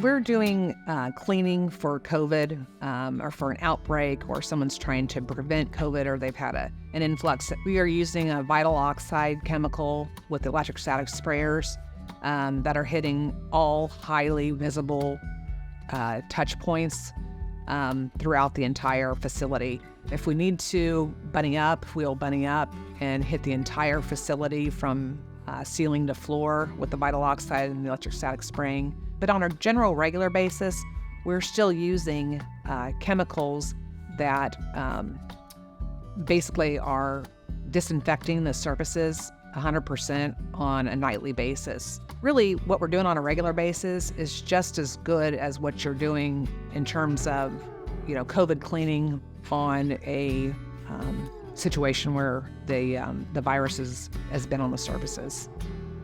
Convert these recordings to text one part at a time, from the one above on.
When we're doing cleaning for COVID or for an outbreak, or someone's trying to prevent COVID, or they've had an influx, we are using a vital oxide chemical with electrostatic sprayers that are hitting all highly visible touch points throughout the entire facility. If we need to bunny up, we'll bunny up and hit the entire facility from ceiling to floor with the vital oxide and the electrostatic spraying. But on a general regular basis, we're still using chemicals that basically are disinfecting the surfaces 100% on a nightly basis. Really, what we're doing on a regular basis is just as good as what you're doing in terms of, COVID cleaning on a situation where the virus has been on the surfaces.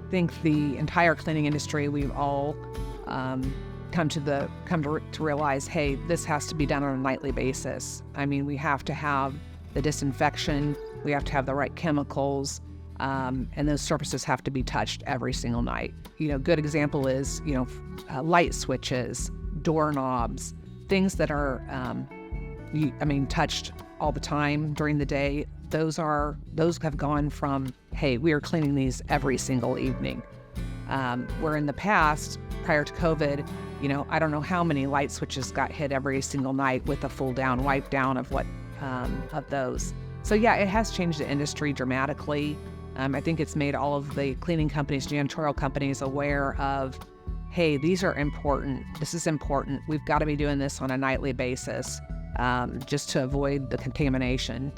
I think the entire cleaning industry, we've all come to realize, hey, this has to be done on a nightly basis. I mean, we have to have the disinfection, we have to have the right chemicals, and those surfaces have to be touched every single night. Good example is, light switches, doorknobs, things that are, touched all the time during the day. Those have gone from, hey, we are cleaning these every single evening. Where in the past, prior to COVID, I don't know how many light switches got hit every single night with a full down wipe down of those. So yeah, it has changed the industry dramatically. I think it's made all of the cleaning companies, janitorial companies aware of, hey, these are important. This is important. We've got to be doing this on a nightly basis just to avoid the contamination.